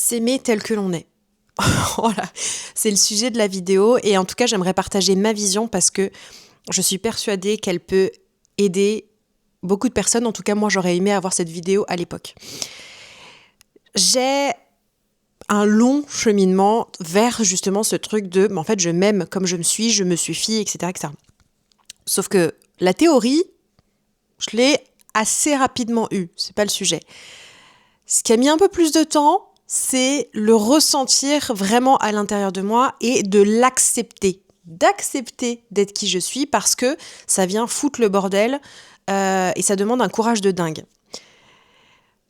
s'aimer tel que l'on est. Voilà, c'est le sujet de la vidéo et en tout cas j'aimerais partager ma vision parce que je suis persuadée qu'elle peut aider beaucoup de personnes. En tout cas moi j'aurais aimé avoir cette vidéo à l'époque. J'ai un long cheminement vers justement ce truc de en fait je m'aime comme je me me suffis, etc., etc. Sauf que la théorie, je l'ai assez rapidement eue, c'est pas le sujet. Ce qui a mis un peu plus de temps, c'est le ressentir vraiment à l'intérieur de moi et de l'accepter. D'accepter d'être qui je suis parce que ça vient foutre le bordel et ça demande un courage de dingue.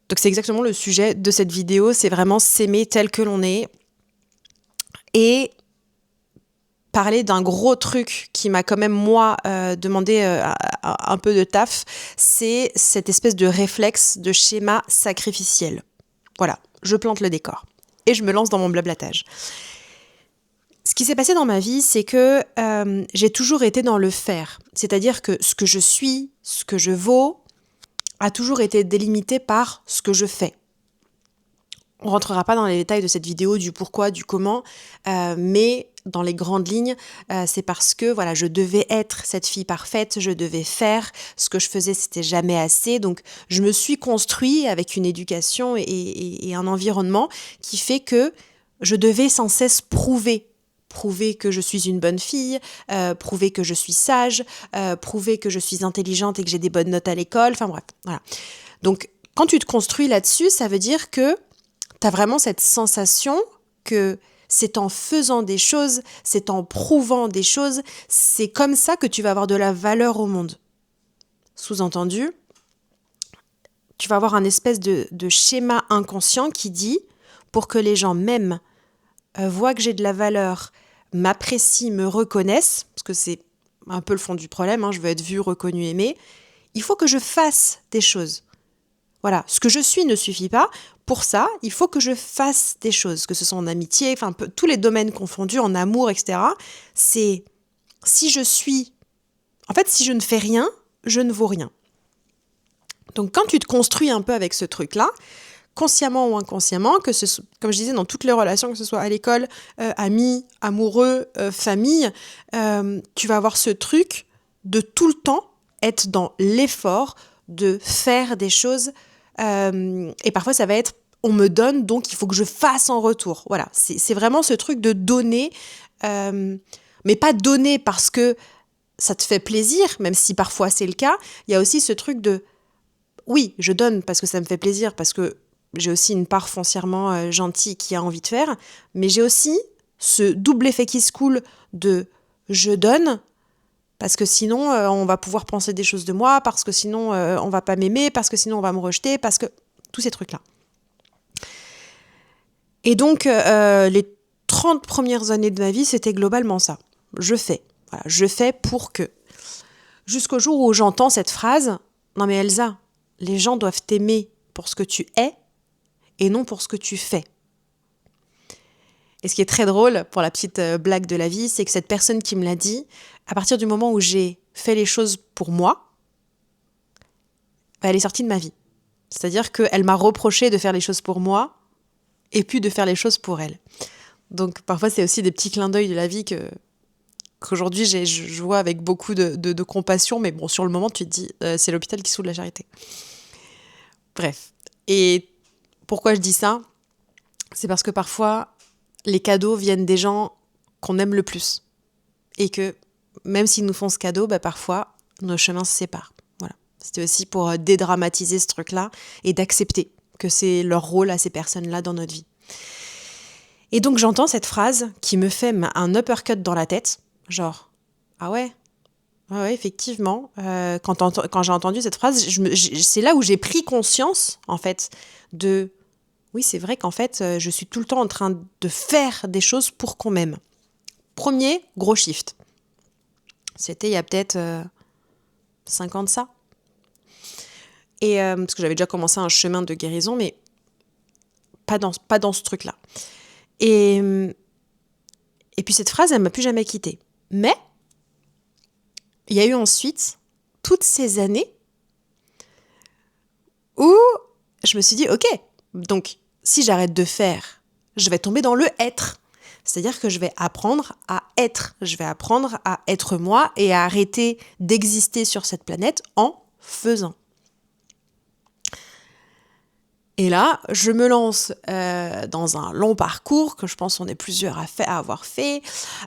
Donc c'est exactement le sujet de cette vidéo, c'est vraiment s'aimer tel que l'on est et parler d'un gros truc qui m'a quand même moi demandé un peu de taf, c'est cette espèce de réflexe de schéma sacrificiel. Voilà, je plante le décor et je me lance dans mon blablatage. Ce qui s'est passé dans ma vie, c'est que j'ai toujours été dans le faire. C'est-à-dire que ce que je suis, ce que je vaux, a toujours été délimité par ce que je fais. On ne rentrera pas dans les détails de cette vidéo, du pourquoi, du comment, mais dans les grandes lignes, c'est parce que voilà, je devais être cette fille parfaite, je devais faire, ce que je faisais, c'était jamais assez. Donc, je me suis construit avec une éducation et un environnement qui fait que je devais sans cesse prouver que je suis une bonne fille, prouver que je suis sage, prouver que je suis intelligente et que j'ai des bonnes notes à l'école, enfin bref, voilà. Donc, quand tu te construis là-dessus, ça veut dire que tu as vraiment cette sensation que c'est en faisant des choses, c'est en prouvant des choses, c'est comme ça que tu vas avoir de la valeur au monde. Sous-entendu, tu vas avoir un espèce de schéma inconscient qui dit, pour que les gens m'aiment, voient que j'ai de la valeur, m'apprécient, me reconnaissent, parce que c'est un peu le fond du problème, je veux être vue, reconnue, aimée, il faut que je fasse des choses. Voilà, ce que je suis ne suffit pas. Pour ça, il faut que je fasse des choses, que ce soit en amitié, enfin tous les domaines confondus, en amour, etc. C'est si je suis... En fait, si je ne fais rien, je ne vaux rien. Donc quand tu te construis un peu avec ce truc-là, consciemment ou inconsciemment, que comme je disais, dans toutes les relations, que ce soit à l'école, amis, amoureux, famille, tu vas avoir ce truc de tout le temps être dans l'effort de faire des choses. Et parfois, ça va être on me donne, donc il faut que je fasse en retour. Voilà, c'est vraiment ce truc de donner, mais pas donner parce que ça te fait plaisir, même si parfois c'est le cas. Il y a aussi ce truc de oui, je donne parce que ça me fait plaisir, parce que j'ai aussi une part foncièrement gentille qui a envie de faire, mais j'ai aussi ce double effet qui se coule de je donne parce que sinon on va pouvoir penser des choses de moi, parce que sinon on va pas m'aimer, parce que sinon on va me rejeter, parce que tous ces trucs-là. Et donc les 30 premières années de ma vie, c'était globalement ça. Je fais. Voilà, je fais pour que. Jusqu'au jour où j'entends cette phrase, non mais Elsa, les gens doivent t'aimer pour ce que tu es et non pour ce que tu fais. Et ce qui est très drôle, pour la petite blague de la vie, c'est que cette personne qui me l'a dit, à partir du moment où j'ai fait les choses pour moi, elle est sortie de ma vie. C'est-à-dire qu'elle m'a reproché de faire les choses pour moi et puis de faire les choses pour elle. Donc parfois, c'est aussi des petits clins d'œil de la vie qu'aujourd'hui, je vois avec beaucoup de compassion, mais bon, sur le moment, tu te dis, c'est l'hôpital qui soude la charité. Bref. Et pourquoi je dis ça ? C'est parce que parfois, les cadeaux viennent des gens qu'on aime le plus. Et que, même s'ils nous font ce cadeau, parfois, nos chemins se séparent. Voilà. C'était aussi pour dédramatiser ce truc-là et d'accepter que c'est leur rôle à ces personnes-là dans notre vie. Et donc, j'entends cette phrase qui me fait un uppercut dans la tête. Genre, ah ouais, effectivement. Quand j'ai entendu cette phrase, c'est là où j'ai pris conscience, en fait, de... Oui, c'est vrai qu'en fait, je suis tout le temps en train de faire des choses pour qu'on m'aime. Premier gros shift. C'était il y a peut-être 5 ans de ça. Et, parce que j'avais déjà commencé un chemin de guérison, mais pas dans ce truc-là. Et puis cette phrase, elle ne m'a plus jamais quittée. Mais il y a eu ensuite toutes ces années où je me suis dit, ok, donc si j'arrête de faire je vais tomber dans le être. C'est-à-dire que je vais apprendre à être. Je vais apprendre à être moi et à arrêter d'exister sur cette planète en faisant. Et là, je me lance dans un long parcours que je pense qu'on est plusieurs à avoir fait.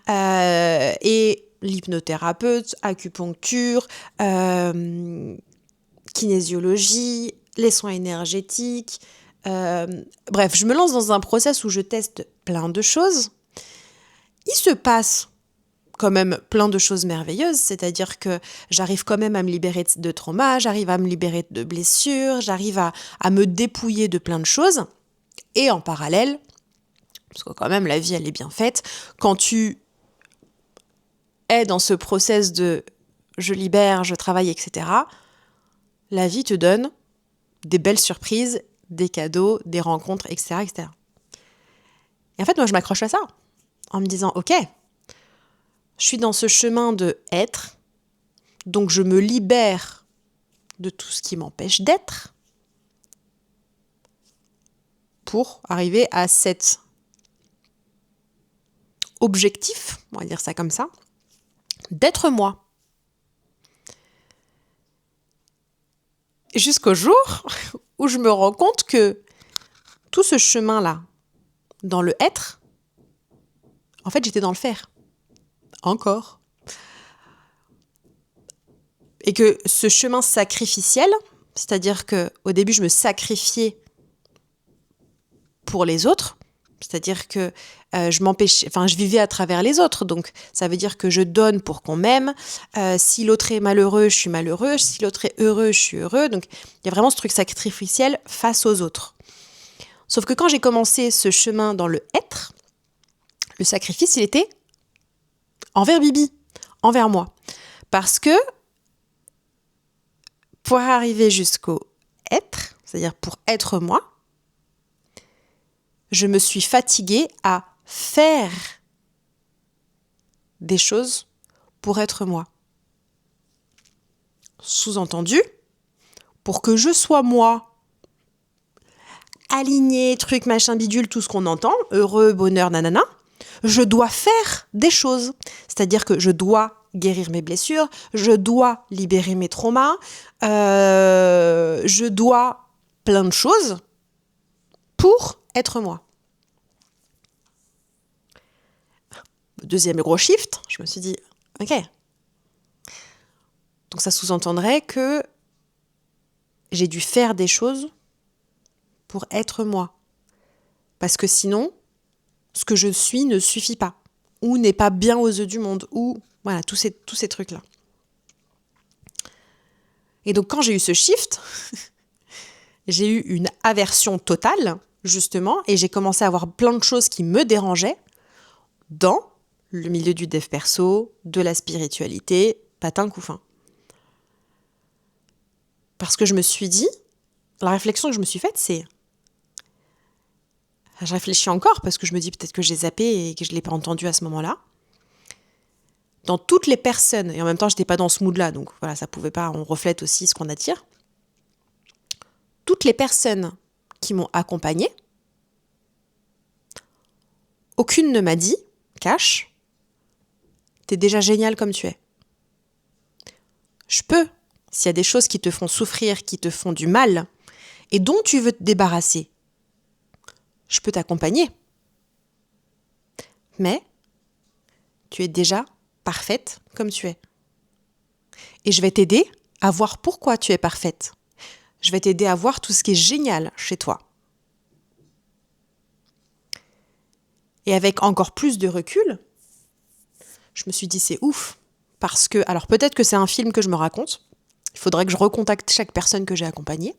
Et l'hypnothérapeute, acupuncture, kinésiologie, les soins énergétiques. Bref, je me lance dans un process où je teste plein de choses. Il se passe quand même plein de choses merveilleuses, c'est-à-dire que j'arrive quand même à me libérer de traumas, j'arrive à me libérer de blessures, j'arrive à me dépouiller de plein de choses. Et en parallèle, parce que quand même la vie elle est bien faite, quand tu es dans ce process de je libère, je travaille, etc., la vie te donne des belles surprises, des cadeaux, des rencontres, etc., etc. Et en fait, moi je m'accroche à ça, en me disant ok, je suis dans ce chemin de être, donc je me libère de tout ce qui m'empêche d'être pour arriver à cet objectif, on va dire ça comme ça, d'être moi. Jusqu'au jour où je me rends compte que tout ce chemin-là, dans le être, en fait j'étais dans le faire. Encore. Et que ce chemin sacrificiel, c'est-à-dire qu'au début je me sacrifiais pour les autres, c'est-à-dire que je vivais à travers les autres, donc ça veut dire que je donne pour qu'on m'aime, si l'autre est malheureux, je suis malheureux, si l'autre est heureux, je suis heureux, donc il y a vraiment ce truc sacrificiel face aux autres. Sauf que quand j'ai commencé ce chemin dans le être, le sacrifice, il était envers Bibi, envers moi. Parce que pour arriver jusqu'au être, c'est-à-dire pour être moi, je me suis fatiguée à faire des choses pour être moi. Sous-entendu, pour que je sois moi, aligné, truc, machin, bidule, tout ce qu'on entend, heureux, bonheur, nanana, je dois faire des choses. C'est-à-dire que je dois guérir mes blessures, je dois libérer mes traumas, je dois plein de choses pour être moi. Deuxième gros shift, je me suis dit, ok. Donc ça sous-entendrait que j'ai dû faire des choses pour être moi. Parce que sinon, ce que je suis ne suffit pas. Ou n'est pas bien aux yeux du monde. Ou voilà, tous ces trucs-là. Et donc quand j'ai eu ce shift, j'ai eu une aversion totale, justement, et j'ai commencé à avoir plein de choses qui me dérangeaient dans le milieu du dev perso, de la spiritualité, patin couffin. Parce que je me suis dit, la réflexion que je me suis faite, c'est... Je réfléchis encore parce que je me dis peut-être que j'ai zappé et que je ne l'ai pas entendu à ce moment-là. Dans toutes les personnes, et en même temps, je n'étais pas dans ce mood-là, donc voilà, ça pouvait pas, on reflète aussi ce qu'on attire. Toutes les personnes qui m'ont accompagnée, aucune ne m'a dit, Cash, t'es déjà génial comme tu es. Je peux, s'il y a des choses qui te font souffrir, qui te font du mal, et dont tu veux te débarrasser, je peux t'accompagner. Mais tu es déjà parfaite comme tu es. Et je vais t'aider à voir pourquoi tu es parfaite. Je vais t'aider à voir tout ce qui est génial chez toi. Et avec encore plus de recul, je me suis dit c'est ouf. Parce que, alors peut-être que c'est un film que je me raconte. Il faudrait que je recontacte chaque personne que j'ai accompagnée.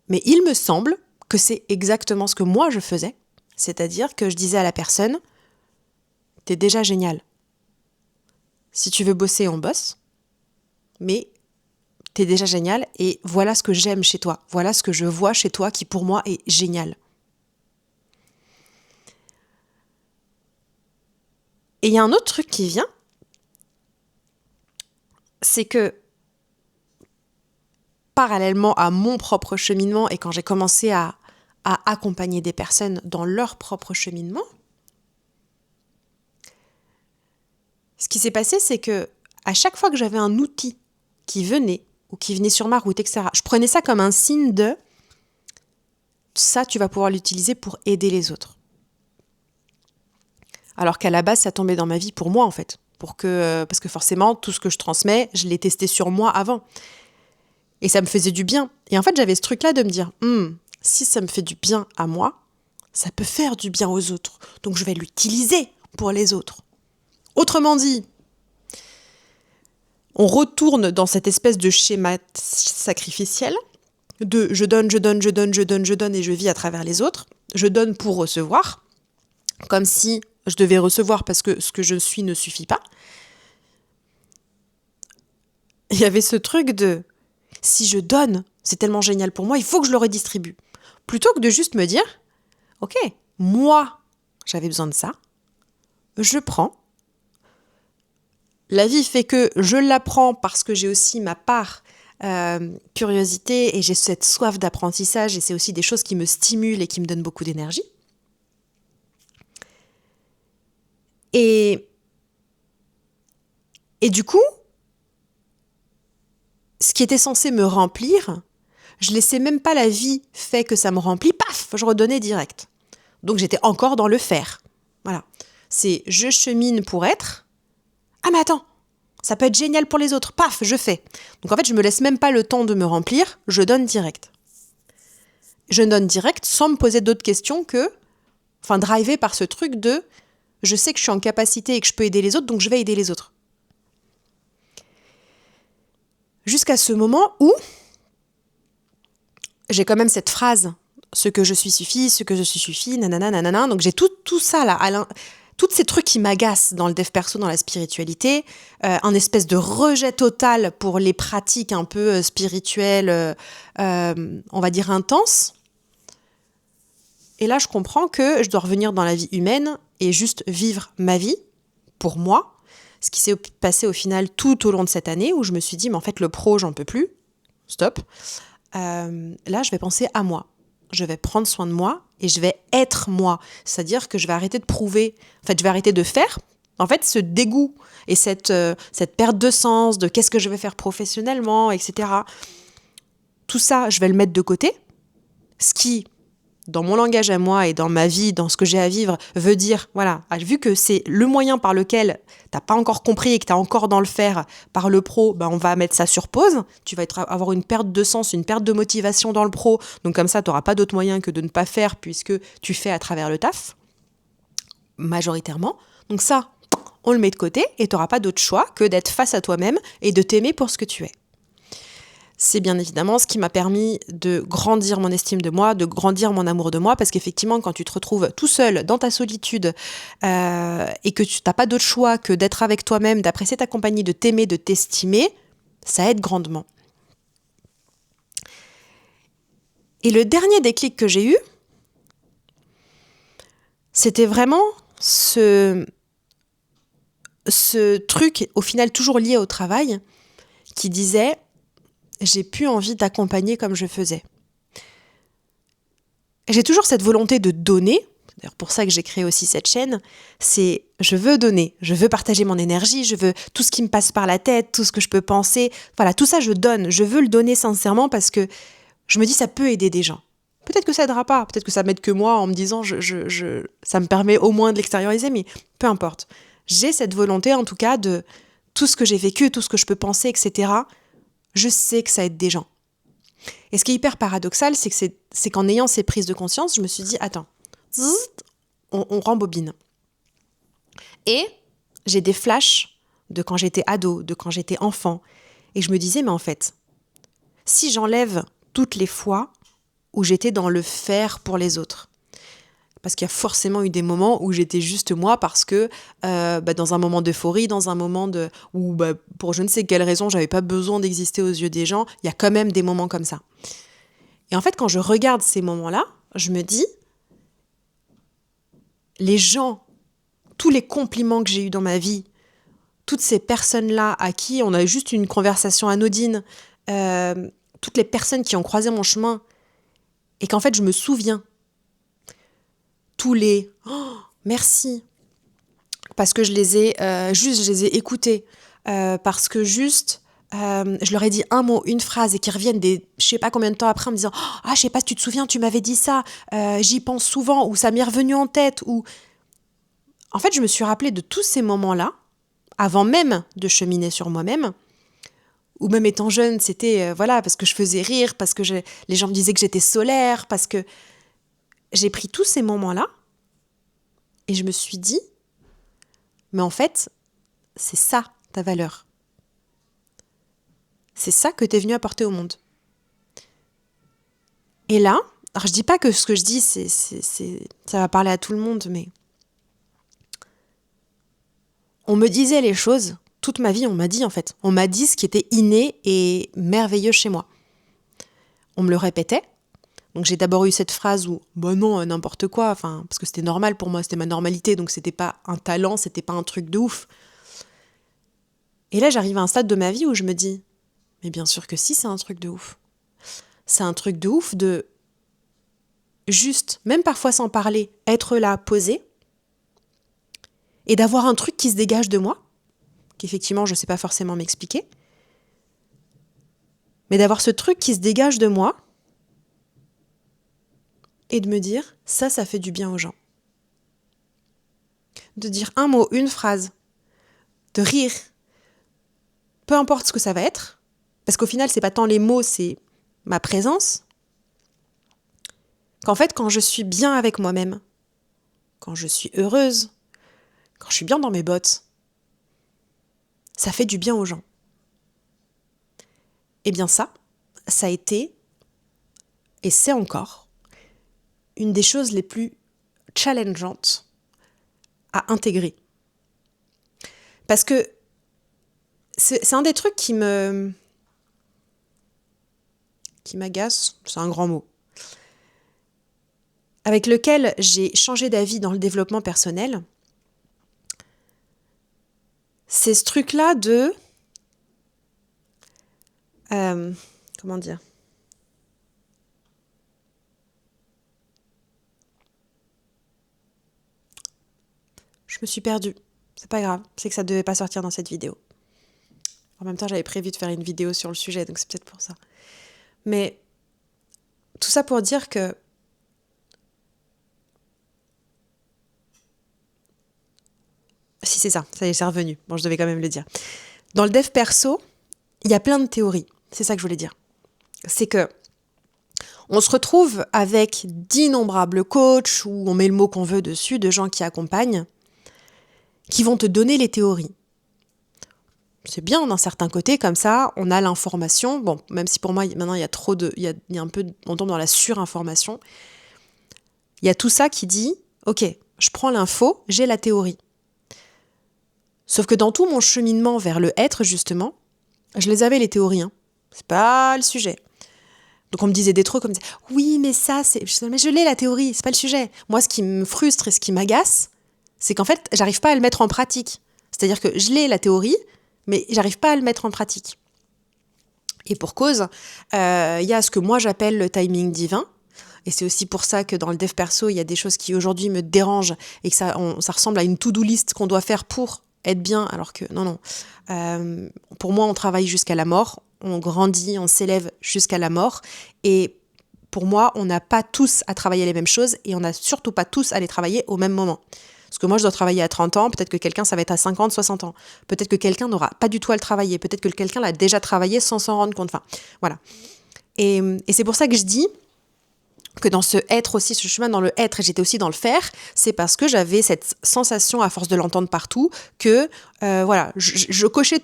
Mais il me semble que c'est exactement ce que moi je faisais. C'est-à-dire que je disais à la personne, t'es déjà génial. Si tu veux bosser, on bosse. Mais t'es déjà génial et voilà ce que j'aime chez toi. Voilà ce que je vois chez toi qui pour moi est génial. Et il y a un autre truc qui vient, c'est que parallèlement à mon propre cheminement et quand j'ai commencé à à accompagner des personnes dans leur propre cheminement, ce qui s'est passé, c'est que à chaque fois que j'avais un outil qui venait ou qui venait sur ma route, etc., je prenais ça comme un signe de ça, tu vas pouvoir l'utiliser pour aider les autres. Alors qu'à la base, ça tombait dans ma vie pour moi, en fait. Parce que forcément, tout ce que je transmets, je l'ai testé sur moi avant. Et ça me faisait du bien. Et en fait, j'avais ce truc-là de me dire, si ça me fait du bien à moi, ça peut faire du bien aux autres. Donc, je vais l'utiliser pour les autres. Autrement dit, on retourne dans cette espèce de schéma sacrificiel de je donne et je vis à travers les autres. Je donne pour recevoir, comme si je devais recevoir parce que ce que je suis ne suffit pas. Il y avait ce truc de si je donne, c'est tellement génial pour moi, il faut que je le redistribue. Plutôt que de juste me dire, ok, moi, j'avais besoin de ça, je prends. La vie fait que je l'apprends parce que j'ai aussi ma part curiosité et j'ai cette soif d'apprentissage et c'est aussi des choses qui me stimulent et qui me donnent beaucoup d'énergie. Et du coup, ce qui était censé me remplir, je laissais même pas la vie fait que ça me remplit, paf, je redonnais direct. Donc j'étais encore dans le faire. Voilà. C'est je chemine pour être. Ah mais attends, ça peut être génial pour les autres, paf, je fais. Donc en fait, je me laisse même pas le temps de me remplir, je donne direct. Je donne direct sans me poser d'autres questions drivé par ce truc de je sais que je suis en capacité et que je peux aider les autres, donc je vais aider les autres. Jusqu'à ce moment où j'ai quand même cette phrase, ce que je suis suffit, nanana, nanana. Donc j'ai tout ça là, tous ces trucs qui m'agacent dans le dev perso, dans la spiritualité, un espèce de rejet total pour les pratiques un peu spirituelles, on va dire intenses. Et là, je comprends que je dois revenir dans la vie humaine et juste vivre ma vie pour moi. Ce qui s'est passé au final tout au long de cette année où je me suis dit, mais en fait, le pro, j'en peux plus. Stop. Là, je vais penser à moi. Je vais prendre soin de moi et je vais être moi. C'est-à-dire que je vais arrêter de prouver. En fait, je vais arrêter de faire. En fait, ce dégoût et cette perte de sens de qu'est-ce que je vais faire professionnellement, etc. Tout ça, je vais le mettre de côté. Ce qui, dans mon langage à moi et dans ma vie, dans ce que j'ai à vivre, veut dire, voilà, vu que c'est le moyen par lequel t'as pas encore compris et que t'es encore dans le faire par le pro, on va mettre ça sur pause. Tu vas avoir une perte de sens, une perte de motivation dans le pro. Donc comme ça, t'auras pas d'autre moyen que de ne pas faire puisque tu fais à travers le taf, majoritairement. Donc ça, on le met de côté et t'auras pas d'autre choix que d'être face à toi-même et de t'aimer pour ce que tu es. C'est bien évidemment ce qui m'a permis de grandir mon estime de moi, de grandir mon amour de moi, parce qu'effectivement, quand tu te retrouves tout seul dans ta solitude et que tu n'as pas d'autre choix que d'être avec toi-même, d'apprécier ta compagnie, de t'aimer, de t'estimer, ça aide grandement. Et le dernier déclic que j'ai eu, c'était vraiment ce truc, au final toujours lié au travail, qui disait j'ai plus envie d'accompagner comme je faisais. J'ai toujours cette volonté de donner, c'est d'ailleurs pour ça que j'ai créé aussi cette chaîne, c'est je veux donner, je veux partager mon énergie, je veux tout ce qui me passe par la tête, tout ce que je peux penser, voilà, tout ça je donne, je veux le donner sincèrement parce que je me dis ça peut aider des gens. Peut-être que ça aidera pas, peut-être que ça m'aide que moi en me disant ça me permet au moins de l'extérioriser, mais peu importe. J'ai cette volonté en tout cas de tout ce que j'ai vécu, tout ce que je peux penser, etc., je sais que ça aide des gens. Et ce qui est hyper paradoxal, c'est qu'en ayant ces prises de conscience, je me suis dit, attends, on rembobine. Et j'ai des flashs de quand j'étais ado, de quand j'étais enfant. Et je me disais, mais en fait, si j'enlève toutes les fois où j'étais dans le faire pour les autres, parce qu'il y a forcément eu des moments où j'étais juste moi parce que dans un moment d'euphorie, dans un moment où pour je ne sais quelle raison, j'avais pas besoin d'exister aux yeux des gens, il y a quand même des moments comme ça. Et en fait, quand je regarde ces moments-là, je me dis, les gens, tous les compliments que j'ai eus dans ma vie, toutes ces personnes-là à qui on a eu juste une conversation anodine, toutes les personnes qui ont croisé mon chemin, et qu'en fait, je me souviens tous les merci, parce que je les ai écoutés, parce que je leur ai dit un mot, une phrase, et qu'ils reviennent je sais pas combien de temps après en me disant je sais pas si tu te souviens, tu m'avais dit ça, j'y pense souvent, ou ça m'est revenu en tête, ou en fait je me suis rappelée de tous ces moments-là avant même de cheminer sur moi-même, ou même étant jeune, c'était parce que je faisais rire, parce que les gens me disaient que j'étais solaire, parce que j'ai pris tous ces moments-là et je me suis dit, mais en fait, c'est ça ta valeur. C'est ça que tu es venu apporter au monde. Et là, alors je dis pas que ce que je dis, ça va parler à tout le monde, mais on me disait les choses, toute ma vie on m'a dit en fait. On m'a dit ce qui était inné et merveilleux chez moi. On me le répétait. Donc j'ai d'abord eu cette phrase où non, n'importe quoi, parce que c'était normal pour moi, c'était ma normalité, donc c'était pas un talent, c'était pas un truc de ouf. Et là j'arrive à un stade de ma vie où je me dis, mais bien sûr que si, c'est un truc de ouf. C'est un truc de ouf de juste, même parfois sans parler, être là, posé, et d'avoir un truc qui se dégage de moi, qu'effectivement je sais pas forcément m'expliquer, mais d'avoir ce truc qui se dégage de moi, et de me dire, ça fait du bien aux gens. De dire un mot, une phrase, de rire, peu importe ce que ça va être, parce qu'au final, c'est pas tant les mots, c'est ma présence, qu'en fait, quand je suis bien avec moi-même, quand je suis heureuse, quand je suis bien dans mes bottes, ça fait du bien aux gens. Eh bien ça a été, et c'est encore, une des choses les plus challengeantes à intégrer. Parce que c'est un des trucs qui m'agace, c'est un grand mot, avec lequel j'ai changé d'avis dans le développement personnel, c'est ce truc-là de... comment dire ? Je me suis perdue. C'est pas grave, c'est que ça devait pas sortir dans cette vidéo. En même temps, j'avais prévu de faire une vidéo sur le sujet, donc c'est peut-être pour ça. Mais tout ça pour dire que si c'est ça y est, c'est revenu. Bon, je devais quand même le dire. Dans le dev perso, il y a plein de théories. C'est ça que je voulais dire. C'est que on se retrouve avec d'innombrables coachs, ou on met le mot qu'on veut dessus, de gens qui accompagnent, qui vont te donner les théories. C'est bien d'un certain côté, comme ça, on a l'information. Bon, même si pour moi, maintenant, il y a trop de... Il y a un peu... On tombe dans la surinformation. Il y a tout ça qui dit, ok, je prends l'info, j'ai la théorie. Sauf que dans tout mon cheminement vers le être, justement, je les avais, les théories. C'est pas le sujet. Donc on me disait des trucs comme oui, mais ça, c'est... Mais je l'ai, la théorie, c'est pas le sujet. Moi, ce qui me frustre et ce qui m'agace, c'est qu'en fait, j'arrive pas à le mettre en pratique. C'est-à-dire que je l'ai, la théorie, mais j'arrive pas à le mettre en pratique. Et pour cause, y a ce que moi j'appelle le timing divin. Et c'est aussi pour ça que dans le dev perso, il y a des choses qui aujourd'hui me dérangent et que ça ressemble à une to-do list qu'on doit faire pour être bien, alors que non. Pour moi, on travaille jusqu'à la mort, on grandit, on s'élève jusqu'à la mort. Et pour moi, on n'a pas tous à travailler les mêmes choses et on n'a surtout pas tous à les travailler au même moment. Parce que moi, je dois travailler à 30 ans, peut-être que quelqu'un, ça va être à 50, 60 ans. Peut-être que quelqu'un n'aura pas du tout à le travailler. Peut-être que quelqu'un l'a déjà travaillé sans s'en rendre compte. Enfin, voilà. Et c'est pour ça que je dis que dans ce être aussi, ce chemin dans le être, et j'étais aussi dans le faire, c'est parce que j'avais cette sensation, à force de l'entendre partout, que je cochais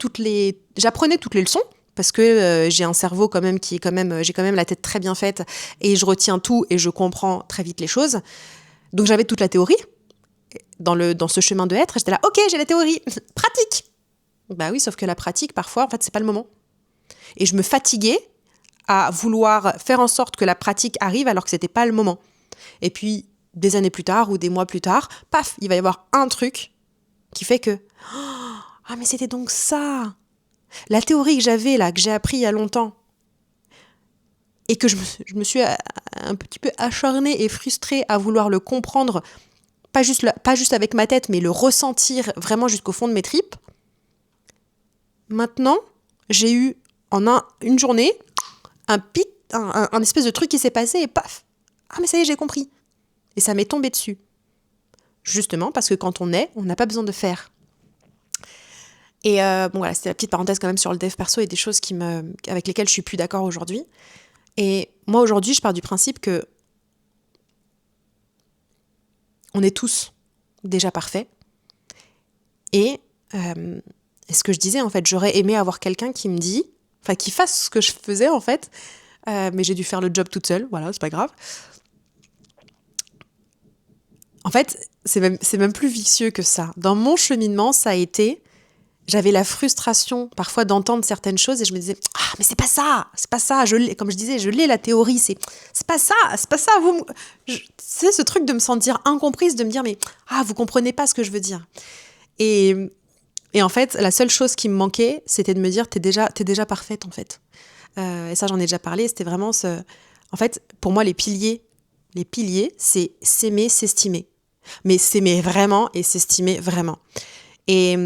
j'apprenais toutes les leçons, parce que j'ai un cerveau quand même j'ai quand même la tête très bien faite, et je retiens tout, et je comprends très vite les choses. Donc j'avais toute la théorie, dans ce chemin de être, et j'étais là, ok, j'ai la théorie, pratique. Bah oui, sauf que la pratique, parfois, en fait, c'est pas le moment. Et je me fatiguais à vouloir faire en sorte que la pratique arrive alors que c'était pas le moment. Et puis, des années plus tard ou des mois plus tard, paf, il va y avoir un truc qui fait que ah, mais c'était donc ça. La théorie que j'avais là, que j'ai appris il y a longtemps, et que je me suis un petit peu acharnée et frustrée à vouloir le comprendre pas juste avec ma tête, mais le ressentir vraiment jusqu'au fond de mes tripes. Maintenant, j'ai eu en une journée un pic, un espèce de truc qui s'est passé et paf. Ah mais ça y est, j'ai compris. Et ça m'est tombé dessus. Justement parce que quand on n'a pas besoin de faire. Et voilà, c'était la petite parenthèse quand même sur le dev perso et des choses avec lesquelles je suis plus d'accord aujourd'hui. Et moi aujourd'hui, je pars du principe que on est tous déjà parfaits. Et ce que je disais, en fait, j'aurais aimé avoir quelqu'un qui me dit, enfin qui fasse ce que je faisais en fait, mais j'ai dû faire le job toute seule, voilà, c'est pas grave. En fait, c'est même plus vicieux que ça. Dans mon cheminement, ça a été, j'avais la frustration parfois d'entendre certaines choses et je me disais « Ah, mais c'est pas ça, comme je disais, je l'ai la théorie, c'est pas ça, c'est ce truc de me sentir incomprise, de me dire « Mais vous comprenez pas ce que je veux dire ». Et en fait, la seule chose qui me manquait, c'était de me dire « T'es déjà parfaite, en fait ». Et ça, j'en ai déjà parlé, c'était vraiment En fait, pour moi, les piliers, c'est s'aimer, s'estimer. Mais s'aimer vraiment et s'estimer vraiment. Et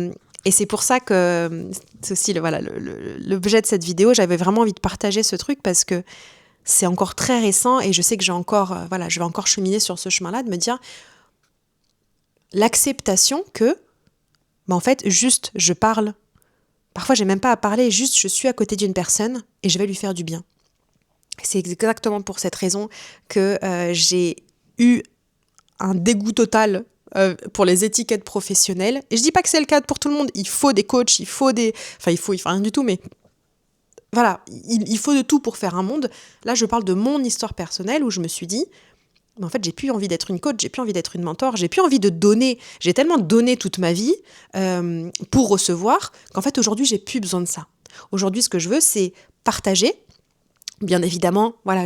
c'est pour ça que c'est aussi l'objet de cette vidéo. J'avais vraiment envie de partager ce truc parce que c'est encore très récent et je sais que je vais encore cheminer sur ce chemin-là, de me dire l'acceptation que, en fait, juste je parle. Parfois, j'ai même pas à parler, juste je suis à côté d'une personne et je vais lui faire du bien. C'est exactement pour cette raison que j'ai eu un dégoût total pour les étiquettes professionnelles. Et je dis pas que c'est le cas pour tout le monde. Il faut des coachs, il faut rien du tout, mais voilà, il faut de tout pour faire un monde. Là, je parle de mon histoire personnelle où je me suis dit, en fait, j'ai plus envie d'être une coach, j'ai plus envie d'être une mentor, j'ai plus envie de donner. J'ai tellement donné toute ma vie pour recevoir qu'en fait, aujourd'hui, j'ai plus besoin de ça. Aujourd'hui, ce que je veux, c'est partager. Bien évidemment, voilà,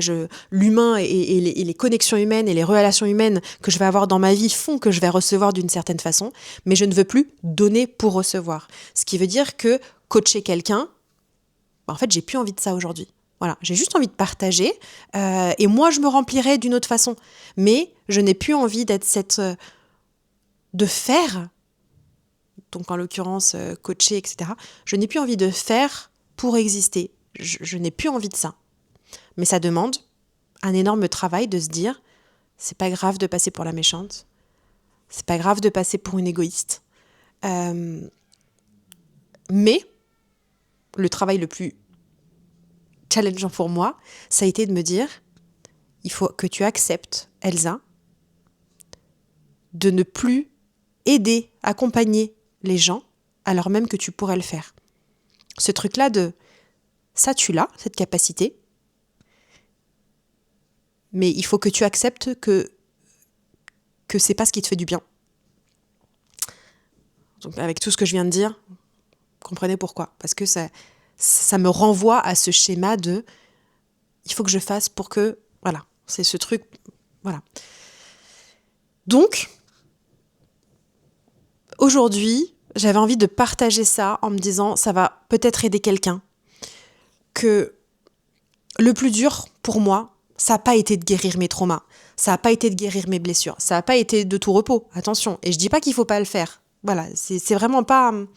l'humain et les connexions humaines et les relations humaines que je vais avoir dans ma vie font que je vais recevoir d'une certaine façon, mais je ne veux plus donner pour recevoir. Ce qui veut dire que coacher quelqu'un, en fait, j'ai plus envie de ça aujourd'hui. Voilà, j'ai juste envie de partager et moi, je me remplirai d'une autre façon. Mais je n'ai plus envie d'être de faire, donc en l'occurrence coacher, etc. Je n'ai plus envie de faire pour exister. Je n'ai plus envie de ça. Mais ça demande un énorme travail de se dire c'est pas grave de passer pour la méchante, c'est pas grave de passer pour une égoïste. Mais le travail le plus challengeant pour moi, ça a été de me dire il faut que tu acceptes, Elsa, de ne plus aider, accompagner les gens alors même que tu pourrais le faire. Ce truc-là ça tu l'as, cette capacité, mais il faut que tu acceptes que c'est pas ce qui te fait du bien. Donc avec tout ce que je viens de dire, comprenez pourquoi. Parce que ça me renvoie à ce schéma de il faut que je fasse pour que... Voilà, c'est ce truc... Voilà. Donc, aujourd'hui, j'avais envie de partager ça en me disant ça va peut-être aider quelqu'un. Que le plus dur pour moi, ça n'a pas été de guérir mes traumas, ça n'a pas été de guérir mes blessures, ça n'a pas été de tout repos, attention. Et je dis pas qu'il faut pas le faire. Voilà, c'est vraiment pas... Vous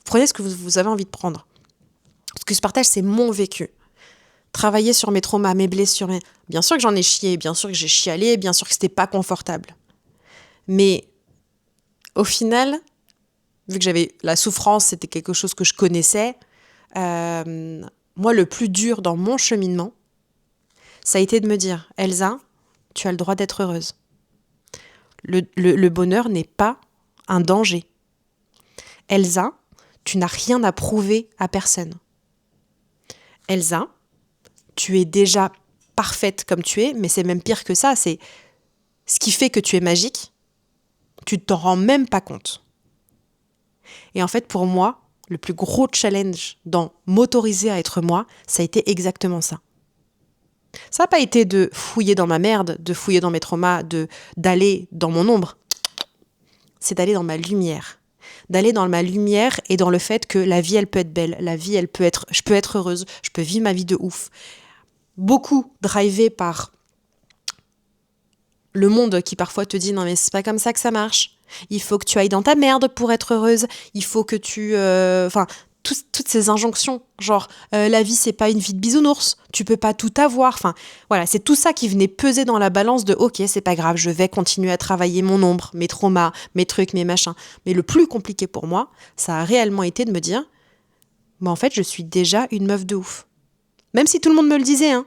prenez ce que vous avez envie de prendre. Ce que je partage, c'est mon vécu. Travailler sur mes traumas, mes blessures. Bien sûr que j'en ai chié, bien sûr que j'ai chialé, bien sûr que c'était pas confortable. Mais au final, vu que j'avais la souffrance, c'était quelque chose que je connaissais, moi, le plus dur dans mon cheminement, ça a été de me dire, Elsa, tu as le droit d'être heureuse. Le bonheur n'est pas un danger. Elsa, tu n'as rien à prouver à personne. Elsa, tu es déjà parfaite comme tu es, mais c'est même pire que ça, c'est ce qui fait que tu es magique, tu ne t'en rends même pas compte. Et en fait, pour moi, le plus gros challenge dans m'autoriser à être moi, ça a été exactement ça. Ça n'a pas été de fouiller dans ma merde, de fouiller dans mes traumas, d'aller dans mon ombre. C'est d'aller dans ma lumière. D'aller dans ma lumière et dans le fait que la vie, elle peut être belle. La vie, je peux être heureuse. Je peux vivre ma vie de ouf. Beaucoup drivé par le monde qui parfois te dit non mais c'est pas comme ça que ça marche. Il faut que tu ailles dans ta merde pour être heureuse. Il faut que tu... Enfin, toutes ces injonctions, genre la vie c'est pas une vie de bisounours, tu peux pas tout avoir. Enfin, voilà, c'est tout ça qui venait peser dans la balance de ok, c'est pas grave, je vais continuer à travailler mon ombre, mes traumas, mes trucs, mes machins. Mais le plus compliqué pour moi, ça a réellement été de me dire, bah en fait je suis déjà une meuf de ouf. Même si tout le monde me le disait, hein.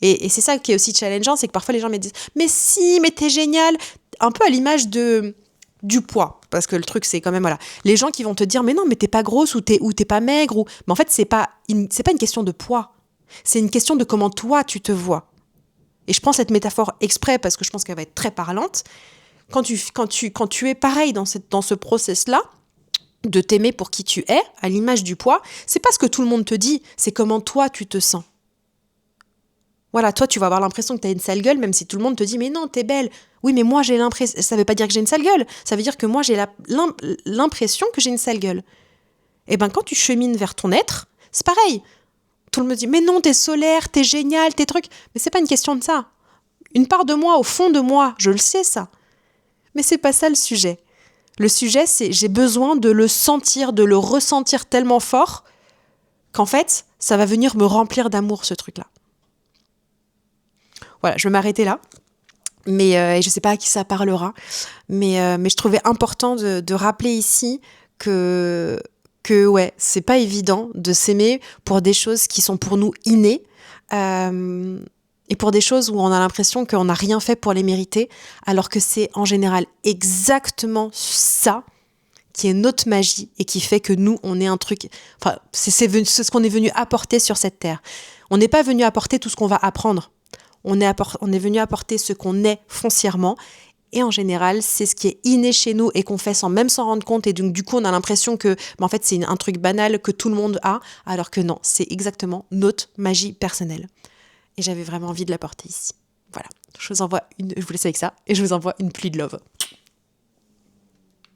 Et c'est ça qui est aussi challengeant, c'est que parfois les gens me disent « Mais si, mais t'es génial !» Un peu à l'image du poids. Parce que le truc, c'est quand même, voilà, les gens qui vont te dire « Mais non, mais t'es pas grosse ou t'es pas maigre. » Mais en fait, c'est pas une question de poids. C'est une question de comment toi, tu te vois. Et je prends cette métaphore exprès parce que je pense qu'elle va être très parlante. Quand tu es pareil dans ce process-là, de t'aimer pour qui tu es, à l'image du poids, c'est pas ce que tout le monde te dit, c'est comment toi, tu te sens. Voilà, toi, tu vas avoir l'impression que t'as une sale gueule, même si tout le monde te dit « Mais non, t'es belle !» Oui, mais moi, j'ai l'impression... Ça veut pas dire que j'ai une sale gueule. Ça veut dire que moi, j'ai l'impression que j'ai une sale gueule. Et ben, quand tu chemines vers ton être, c'est pareil. Tout le monde dit « Mais non, t'es solaire, t'es génial, t'es truc... » Mais c'est pas une question de ça. Une part de moi, au fond de moi, je le sais, ça. Mais c'est pas ça le sujet. Le sujet, c'est j'ai besoin de le sentir, de le ressentir tellement fort qu'en fait, ça va venir me remplir d'amour, ce truc-là. Voilà, je vais m'arrêter là. Mais je ne sais pas à qui ça parlera. Mais je trouvais important de rappeler ici que ouais, c'est pas évident de s'aimer pour des choses qui sont pour nous innées. Et pour des choses où on a l'impression qu'on n'a rien fait pour les mériter, alors que c'est en général exactement ça qui est notre magie et qui fait que nous, on est un truc... Enfin, c'est ce qu'on est venu apporter sur cette terre. On n'est pas venu apporter tout ce qu'on va apprendre. On est venu apporter ce qu'on est foncièrement. Et en général, c'est ce qui est inné chez nous et qu'on fait sans même s'en rendre compte. Et donc, du coup, on a l'impression que en fait, c'est un truc banal que tout le monde a, alors que non, c'est exactement notre magie personnelle. Et j'avais vraiment envie de l'apporter ici. Voilà, je vous laisse avec ça et je vous envoie une pluie de love.